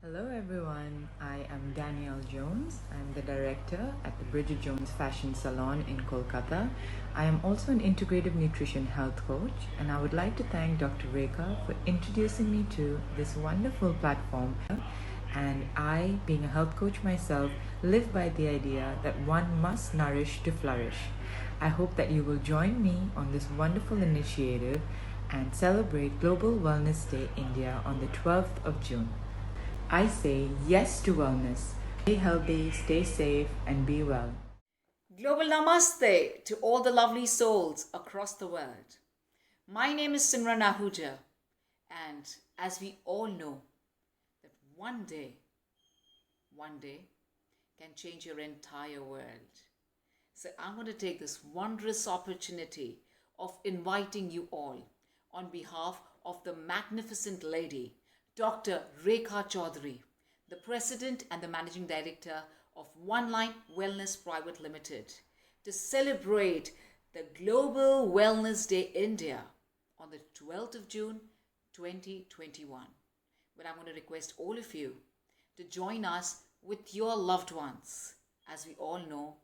Hello everyone, I am Danielle Jones. I'm the director at the Bridget Jones Fashion Salon in Kolkata. I am also an integrative nutrition health coach, and I would like to thank Dr. Rekha for introducing me to this wonderful platform. And I, being a health coach myself, live by the idea that one must nourish to flourish. I hope that you will join me on this wonderful initiative and celebrate Global Wellness Day India on the 12th of June. I say yes to wellness. Stay healthy, stay safe, and be well. Global Namaste to all the lovely souls across the world. My name is Simran Ahuja, and as we all know, that one day can change your entire world. So I'm going to take this wondrous opportunity of inviting you all on behalf of the magnificent lady, Dr. Rekha Chaudhary, the President and the Managing Director of One Line Wellness Private Limited, to celebrate the Global Wellness Day India on the 12th of June 2021. But I'm going to request all of you to join us with your loved ones, as we all know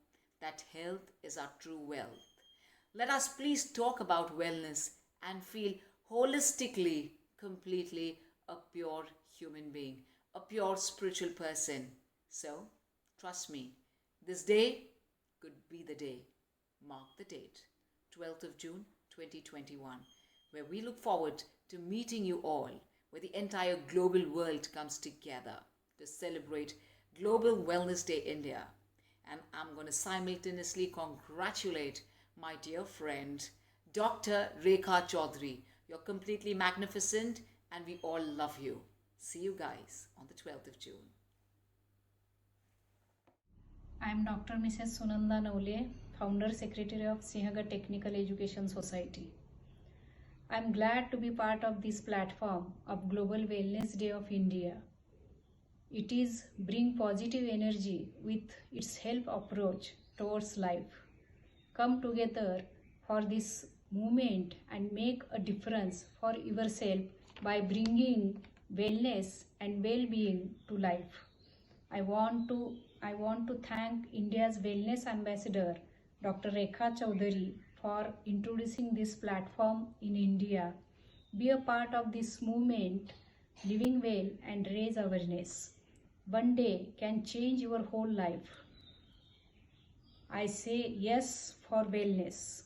that health is our true wealth. Let us please talk about wellness and feel holistically, completely a pure human being, a pure spiritual person. So, trust me, this day could be the day. Mark the date, 12th of June 2021, where we look forward to meeting you all, where the entire global world comes together to celebrate Global Wellness Day India. And I'm going to simultaneously congratulate my dear friend, Dr. Rekha Chaudhary. You're completely magnificent, and we all love you. See you guys on the 12th of June. I am Dr. Mrs. Sunanda Naule, Founder Secretary of Sinhagar Technical Education Society. I am glad to be part of this platform of Global Wellness Day of India. It is bring positive energy with its health approach towards life. Come together for this movement and make a difference for yourself by bringing wellness and well-being to life. I want to thank India's Wellness Ambassador, Dr. Rekha Chaudhary, for introducing this platform in India. Be a part of this movement, living well and raise awareness. One day can change your whole life. I say yes for wellness.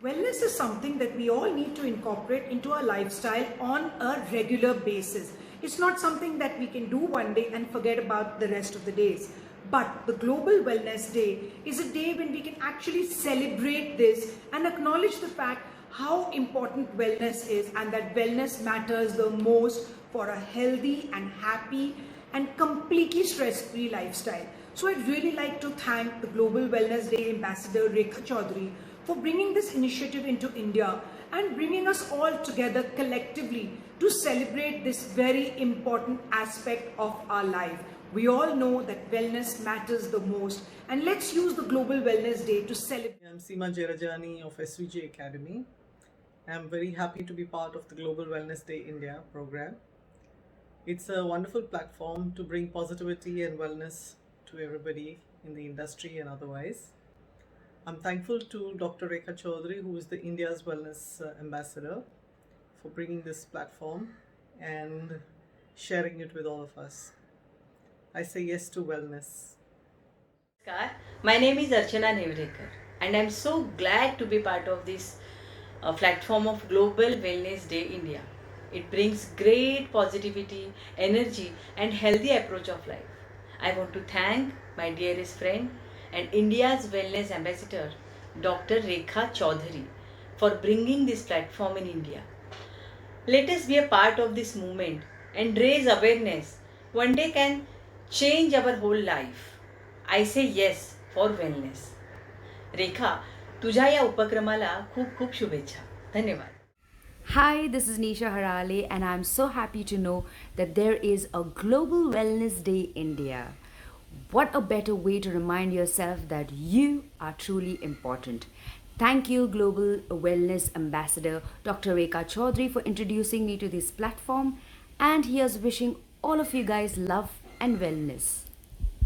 Wellness is something that we all need to incorporate into our lifestyle on a regular basis. It's not something that we can do one day and forget about the rest of the days. But the Global Wellness Day is a day when we can actually celebrate this and acknowledge the fact how important wellness is, and that wellness matters the most for a healthy and happy and completely stress-free lifestyle. So I'd really like to thank the Global Wellness Day Ambassador Rekha Chaudhary for bringing this initiative into India and bringing us all together collectively to celebrate this very important aspect of our life. We all know that wellness matters the most, and let's use the Global Wellness Day to celebrate. I'm Seema Jerajani of SVJ Academy. I'm very happy to be part of the Global Wellness Day India program. It's a wonderful platform to bring positivity and wellness to everybody in the industry and otherwise. I'm thankful to Dr. Rekha Chaudhary, who is the India's Wellness Ambassador, for bringing this platform and sharing it with all of us. I say yes to wellness. Namaskar. My name is Archana Nevrekar, and I'm so glad to be part of this platform of Global Wellness Day India. It brings great positivity, energy, and healthy approach of life. I want to thank my dearest friend and India's Wellness Ambassador, Dr. Rekha Chaudhary, for bringing this platform in India. Let us be a part of this movement and raise awareness. One day can change our whole life. I say yes for wellness. रेखा, तुझ्या या उपक्रमाला खूप खूप शुभेच्छा. धन्यवाद. Hi, this is Nisha Harale, and I'm so happy to know that there is a Global Wellness Day India. What a better way to remind yourself that you are truly important. Thank you, Global Wellness Ambassador Dr. Rekha Chaudhary, for introducing me to this platform. And here's wishing all of you guys love and wellness.